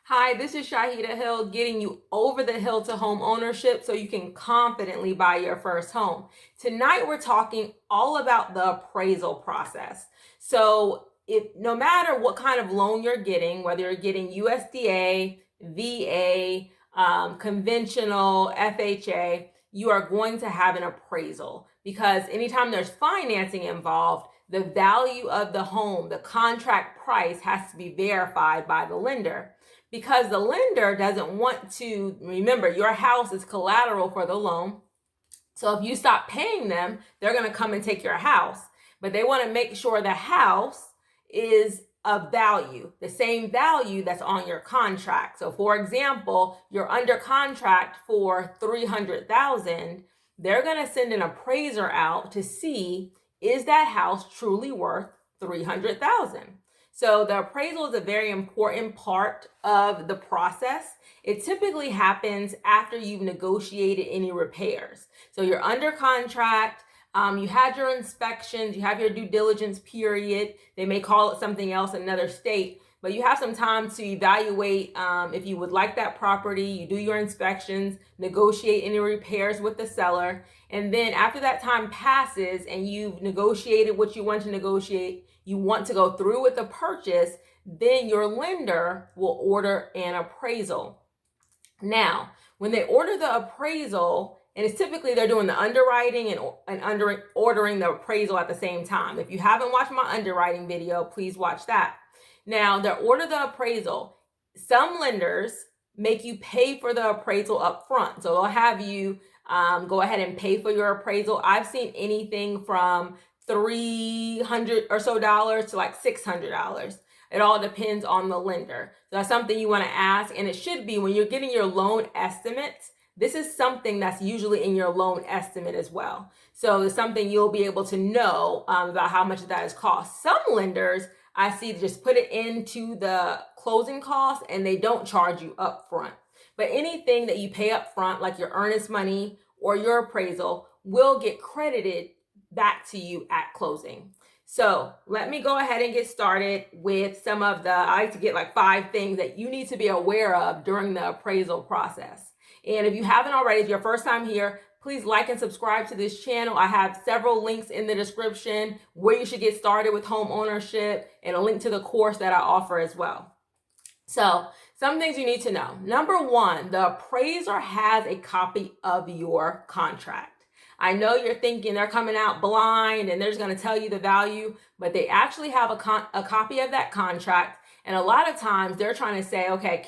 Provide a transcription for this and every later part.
Hi, this is Shahida Hill getting you over the hill to home ownership so you can confidently buy your first home. Tonight we're talking all about the appraisal process. So, if no matter what kind of loan you're getting, whether you're getting USDA, VA, conventional, FHA, you are going to have an appraisal because anytime there's financing involved, the value of the home, the contract price has to be verified by the lender because the lender doesn't want to remember your house is collateral for the loan. So if you stop paying them, they're going to come and take your house. But they want to make sure the house is of value, the same value that's on your contract. So for example, you're under contract for 300,000, they're going to send an appraiser out to see is that house truly worth 300,000. So the appraisal is a very important part of the process. It typically happens after you've negotiated any repairs. So you're under contract, you had your inspections, you have your due diligence period. They may call it something else in another state, but you have some time to evaluate if you would like that property. You do your inspections, negotiate any repairs with the seller, and then after that time passes and you've negotiated what you want to negotiate, you want to go through with the purchase, then your lender will order an appraisal. Now, when they order the appraisal, and it's typically they're doing the underwriting and ordering the appraisal at the same time. If you haven't watched my underwriting video, please watch that. Now, they order the appraisal. Some lenders make you pay for the appraisal up front. So they'll have you go ahead and pay for your appraisal. I've seen anything from $300 or so to like $600. It all depends on the lender. So that's something you want to ask, and it should be when you're getting your loan estimates. This is something that's usually in your loan estimate as well. So it's something you'll be able to know about how much that has cost. Some lenders I see just put it into the closing costs and they don't charge you up front. But anything that you pay up front, like your earnest money or your appraisal, will get credited back to you at closing. So let me go ahead and get started with some of I like to get like 5 things that you need to be aware of during the appraisal process. And if you haven't already, if you're first time here, please like and subscribe to this channel. I have several links in the description where you should get started with home ownership and a link to the course that I offer as well. So some things you need to know. Number 1, the appraiser has a copy of your contract. I know you're thinking they're coming out blind and they're just going to tell you the value, but they actually have a copy of that contract. And a lot of times they're trying to say, okay,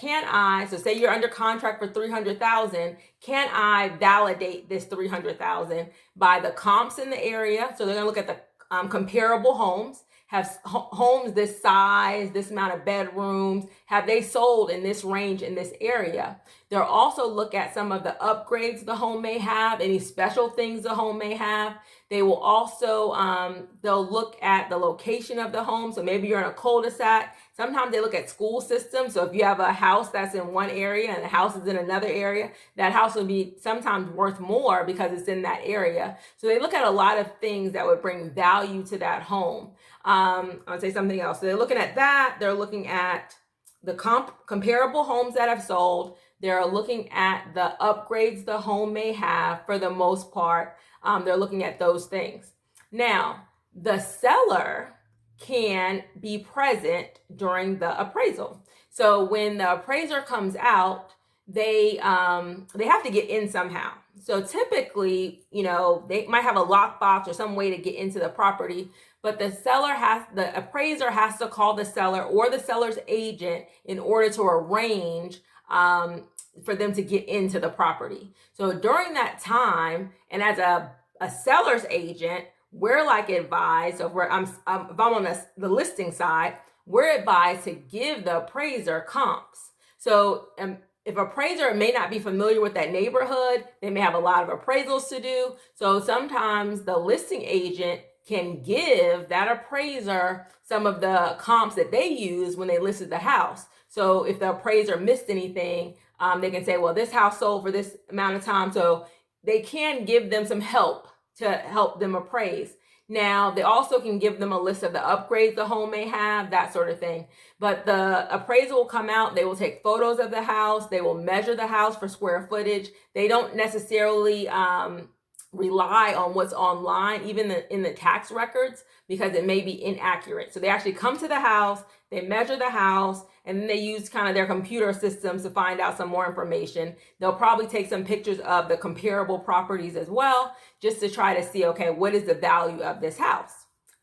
so say you're under contract for 300,000, can I validate this 300,000 by the comps in the area? So they're going to look at the comparable homes. Have homes this size, this amount of bedrooms, have they sold in this range in this area? They'll also look at some of the upgrades the home may have, any special things the home may have. They will also, they'll look at the location of the home. So maybe you're in a cul-de-sac. Sometimes they look at school systems. So if you have a house that's in one area and the house is in another area, that house will be sometimes worth more because it's in that area. So they look at a lot of things that would bring value to that home. I'll say something else. So they're looking at that. They're looking at the comparable homes that have sold. They're looking at the upgrades the home may have for the most part. They're looking at those things. Now, the seller can be present during the appraisal. So when the appraiser comes out, they have to get in somehow. So typically, they might have a lockbox or some way to get into the property, but the appraiser has to call the seller or the seller's agent in order to arrange for them to get into the property. So during that time, and as a seller's agent, we're like advised, so if I'm on the listing side, we're advised to give the appraiser comps. So if appraiser may not be familiar with that neighborhood, they may have a lot of appraisals to do. So sometimes the listing agent can give that appraiser some of the comps that they use when they listed the house. So if the appraiser missed anything, they can say, well, this house sold for this amount of time. So they can give them some help to help them appraise. Now, they also can give them a list of the upgrades the home may have, that sort of thing. But the appraisal will come out, they will take photos of the house, they will measure the house for square footage. They don't necessarily rely on what's online, even in the tax records, because it may be inaccurate. So they actually come to the house, they measure the house, and then they use kind of their computer systems to find out some more information. They'll probably take some pictures of the comparable properties as well, just to try to see, okay, what is the value of this house?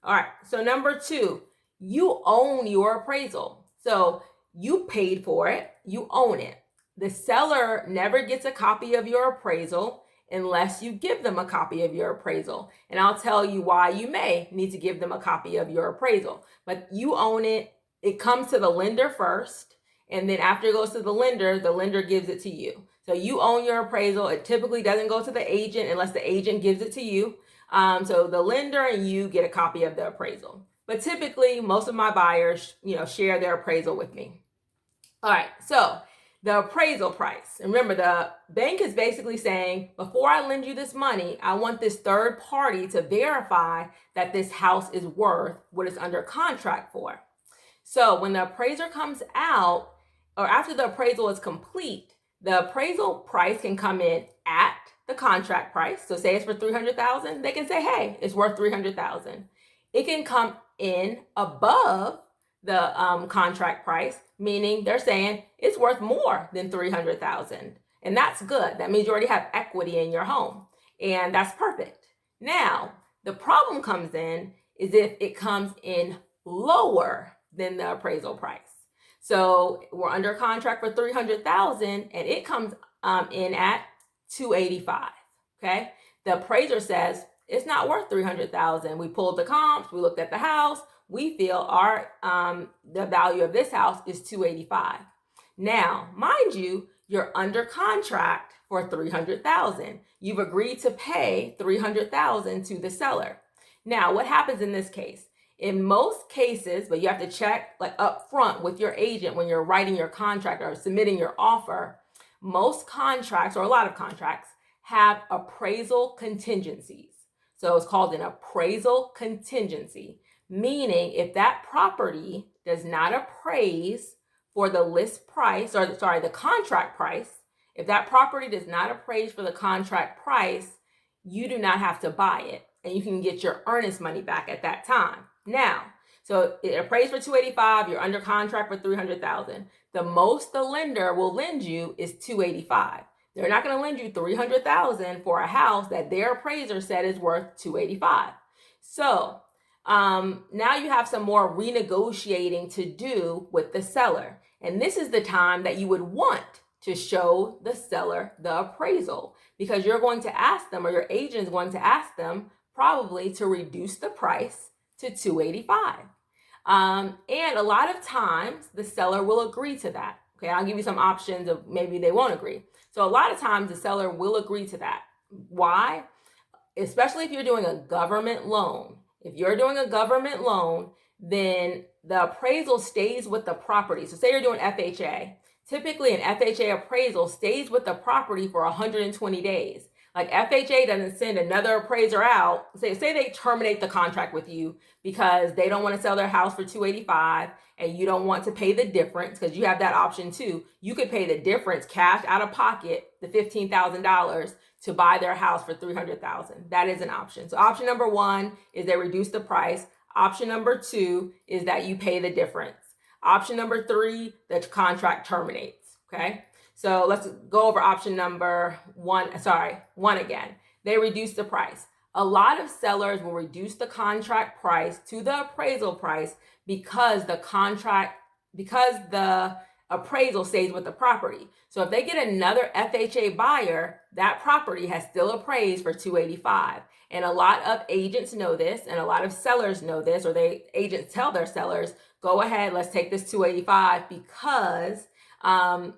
All right, so number 2, you own your appraisal. So you paid for it, you own it. The seller never gets a copy of your appraisal unless you give them a copy of your appraisal. And I'll tell you why you may need to give them a copy of your appraisal. But you own it. It comes to the lender first, and then after it goes to the lender gives it to you. So you own your appraisal. It typically doesn't go to the agent unless the agent gives it to you. So the lender and you get a copy of the appraisal. But typically, most of my buyers, share their appraisal with me. All right, so the appraisal price. And remember, the bank is basically saying, before I lend you this money, I want this third party to verify that this house is worth what it's under contract for. So when the appraiser comes out, or after the appraisal is complete, the appraisal price can come in at the contract price. So say it's for $300,000, they can say, hey, it's worth $300,000. It can come in above the contract price, meaning they're saying it's worth more than $300,000. And that's good. That means you already have equity in your home. And that's perfect. Now, the problem comes in is if it comes in lower than the appraisal price. So we're under contract for $300,000 and it comes in at $285,000. Okay. The appraiser says it's not worth $300,000. We pulled the comps, we looked at the house, we feel our the value of this house is $285,000. Now, mind you, you're under contract for $300,000. You've agreed to pay $300,000 to the seller. Now, what happens in this case? In most cases, but you have to check like up front with your agent when you're writing your contract or submitting your offer, most contracts, or a lot of contracts, have appraisal contingencies. So it's called an appraisal contingency, meaning if that property does not appraise for the list price, the contract price, if that property does not appraise for the contract price, you do not have to buy it, and you can get your earnest money back at that time. Now, so it appraised for $285,000, you're under contract for $300,000. The most the lender will lend you is $285,000. They're not going to lend you $300,000 for a house that their appraiser said is worth $285,000. So now you have some more renegotiating to do with the seller. And this is the time that you would want to show the seller the appraisal, because you're going to ask them, or your agent is going to ask them probably to reduce the price to $285,000. And a lot of times the seller will agree to that. Okay, I'll give you some options of maybe they won't agree. So a lot of times the seller will agree to that. Why? Especially if you're doing a government loan. If you're doing a government loan, then the appraisal stays with the property. So say you're doing FHA. Typically an FHA appraisal stays with the property for 120 days. Like FHA doesn't send another appraiser out. Say they terminate the contract with you because they don't want to sell their house for $285,000 and you don't want to pay the difference, because you have that option too. You could pay the difference cash out of pocket, the $15,000, to buy their house for $300,000. That is an option. So option number 1 is they reduce the price. Option number 2 is that you pay the difference. Option number 3, the contract terminates. Okay. So let's go over option number 1 again. They reduce the price. A lot of sellers will reduce the contract price to the appraisal price because the appraisal stays with the property. So if they get another FHA buyer, that property has still appraised for $285,000. And a lot of agents know this, and a lot of sellers know this, or agents tell their sellers, go ahead, let's take this $285,000 because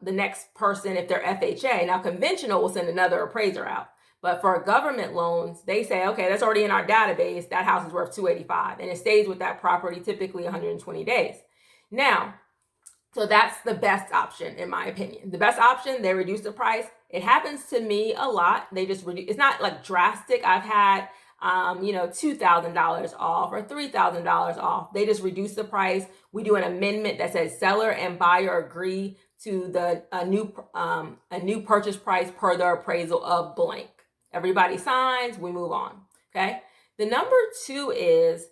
the next person, if they're FHA, now conventional will send another appraiser out. But for government loans, they say, okay, that's already in our database. That house is worth $285,000, and it stays with that property typically 120 days. Now, so that's the best option, in my opinion. The best option, they reduce the price. It happens to me a lot. They just reduce. It's not like drastic. I've had $2,000 off or $3,000 off. They just reduce the price. We do an amendment that says seller and buyer agree to a new purchase price per the appraisal of blank. Everybody signs, we move on. Okay. The number 2 is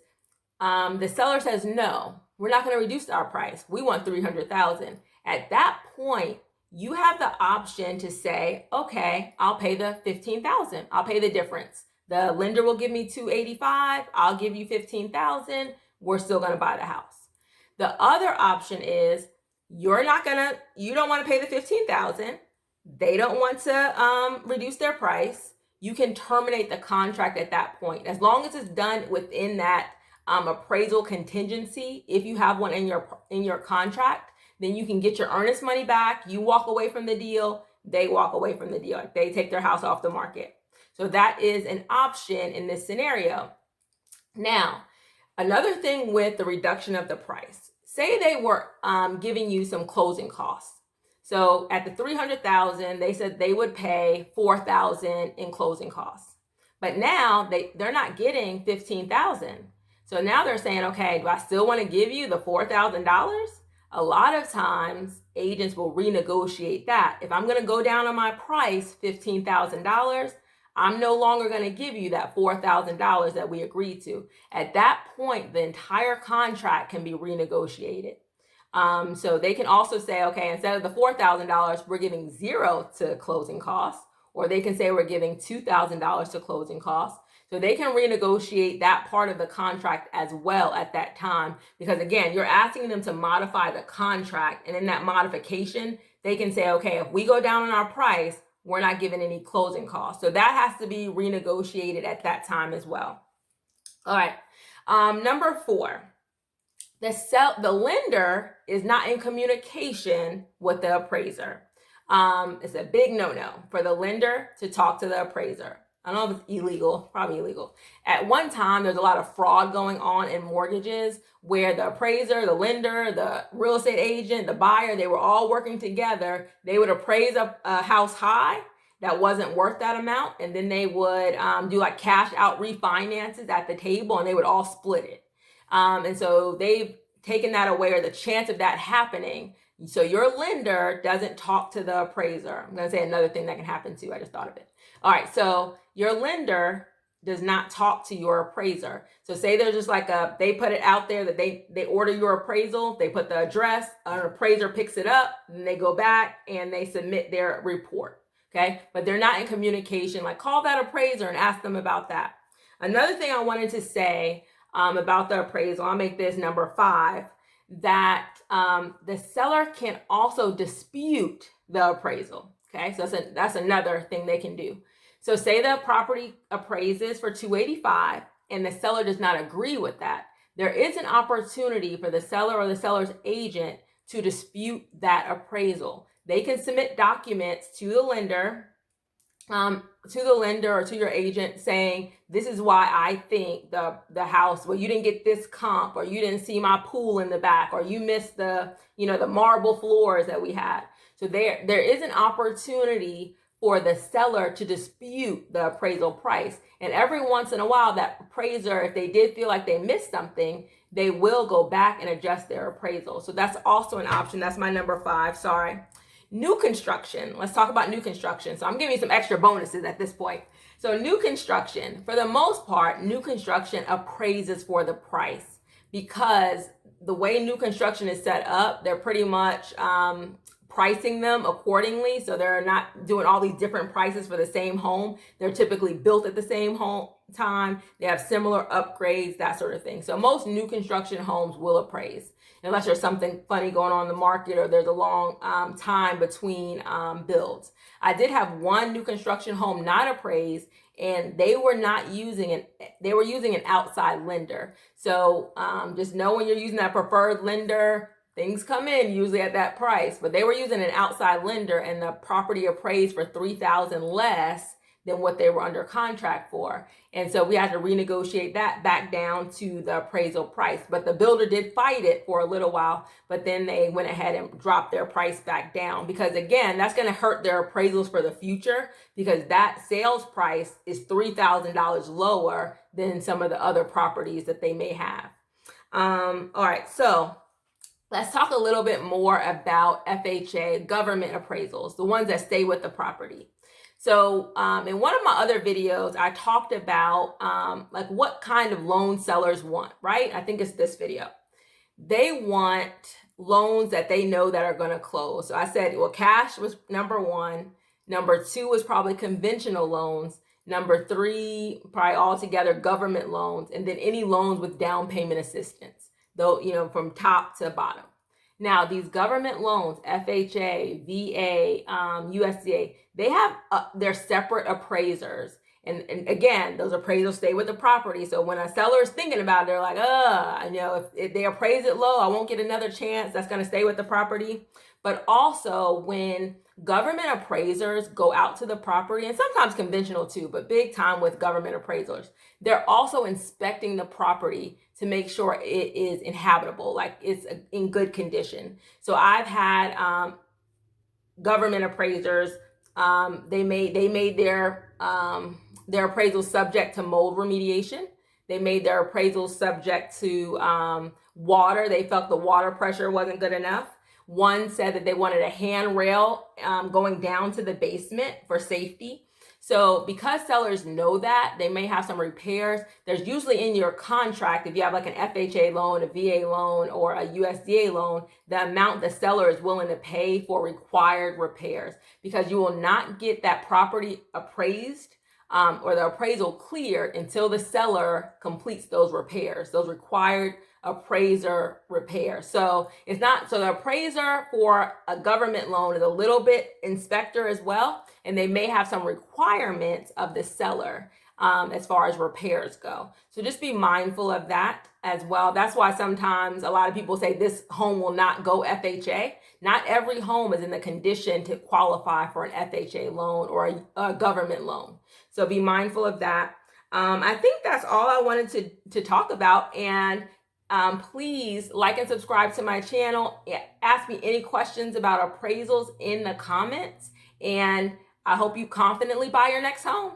the seller says, no, we're not going to reduce our price. We want $300,000. At that point, you have the option to say, okay, I'll pay the $15,000. I'll pay the difference. The lender will give me $285,000. I'll give you $15,000. We're still going to buy the house. The other option is you don't want to pay the $15,000. They don't want to reduce their price. You can terminate the contract at that point, as long as it's done within that appraisal contingency. If you have one in your contract, then you can get your earnest money back. You walk away from the deal. They walk away from the deal. They take their house off the market. So that is an option in this scenario. Now, another thing with the reduction of the price, say they were giving you some closing costs. So at the $300,000, they said they would pay $4,000 in closing costs. But now they're not getting $15,000. So now they're saying, okay, do I still want to give you the $4,000? A lot of times agents will renegotiate that. If I'm going to go down on my price, $15,000, I'm no longer going to give you that $4,000 that we agreed to. At that point, the entire contract can be renegotiated. So they can also say, okay, instead of the $4,000, we're giving $0 to closing costs, or they can say we're giving $2,000 to closing costs. So they can renegotiate that part of the contract as well at that time, because again, you're asking them to modify the contract, and in that modification, they can say, okay, if we go down on our price, we're not giving any closing costs. So that has to be renegotiated at that time as well. All right. Number 4, the lender is not in communication with the appraiser. It's a big no-no for the lender to talk to the appraiser. I don't know if it's illegal, probably illegal. At one time, there's a lot of fraud going on in mortgages where the appraiser, the lender, the real estate agent, the buyer, they were all working together. They would appraise a house high that wasn't worth that amount, and then they would do like cash out refinances at the table, and they would all split it. And so they've taken that away, or the chance of that happening. So your lender doesn't talk to the appraiser. I'm going to say another thing that can happen too. I just thought of it. All right. So your lender does not talk to your appraiser. So say there's just like they put it out there that they order your appraisal. They put the address, an appraiser picks it up, and they go back and they submit their report. Okay. But they're not in communication. Like, call that appraiser and ask them about that. Another thing I wanted to say about the appraisal, I'll make this number 5, that the seller can also dispute the appraisal. Okay, so that's another thing they can do. So say the property appraises for $285,000 and the seller does not agree with that. There is an opportunity for the seller or the seller's agent to dispute that appraisal. They can submit documents to the lender or to your agent saying, this is why I think the house, well, you didn't get this comp, or you didn't see my pool in the back, or you missed the marble floors that we had. So there is an opportunity for the seller to dispute the appraisal price. And every once in a while, that appraiser, if they did feel like they missed something, they will go back and adjust their appraisal. So that's also an option. That's my number 5. Sorry. New construction. Let's talk about new construction. So I'm giving you some extra bonuses at this point. So new construction, for the most part, new construction appraises for the price, because the way new construction is set up, they're pretty much pricing them accordingly. So they're not doing all these different prices for the same home. They're typically built at the same home time. They have similar upgrades, that sort of thing. So most new construction homes will appraise, unless there's something funny going on in the market or there's a long time between builds. I did have one new construction home not appraised, and they were using an outside lender. So just know when you're using that preferred lender, things come in usually at that price, but they were using an outside lender, and the property appraised for $3,000 less than what they were under contract for. And so we had to renegotiate that back down to the appraisal price. But the builder did fight it for a little while, but then they went ahead and dropped their price back down, because again, that's going to hurt their appraisals for the future, because that sales price is $3,000 lower than some of the other properties that they may have. All right, so let's talk a little bit more about FHA government appraisals, the ones that stay with the property. So in one of my other videos, I talked about like what kind of loan sellers want, right? I think it's this video. They want loans that they know that are going to close. So I said, well, cash was number one. Number two was probably conventional loans. Number three, probably altogether government loans, and then any loans with down payment assistance, though, you know, from top to bottom. Now, these government loans, FHA, VA, USDA, they have their separate appraisers. And again, those appraisals stay with the property. So when a seller is thinking about it, they're like, you know, if they appraise it low, I won't get another chance. That's going to stay with the property. But also when government appraisers go out to the property, and sometimes conventional too, but big time with government appraisers, they're also inspecting the property to make sure it is inhabitable, like it's in good condition. So I've had government appraisers, they made their appraisals subject to mold remediation. They made their appraisals subject to water. They felt the water pressure wasn't good enough. One said that they wanted a handrail going down to the basement for safety. So because sellers know that, they may have some repairs. There's usually in your contract, if you have like an FHA loan, a VA loan, or a USDA loan, the amount the seller is willing to pay for required repairs, because you will not get that property appraised or the appraisal cleared until the seller completes those repairs, those required appraiser repairs. So it's not, so the appraiser for a government loan is a little bit inspector as well, and they may have some requirements of the seller as far as repairs go. So just be mindful of that as well. That's why sometimes a lot of people say this home will not go FHA. Not every home is in the condition to qualify for an FHA loan or a government loan. So be mindful of that. I think that's all I wanted to talk about. And please like and subscribe to my channel. Ask me any questions about appraisals in the comments. And I hope you confidently buy your next home.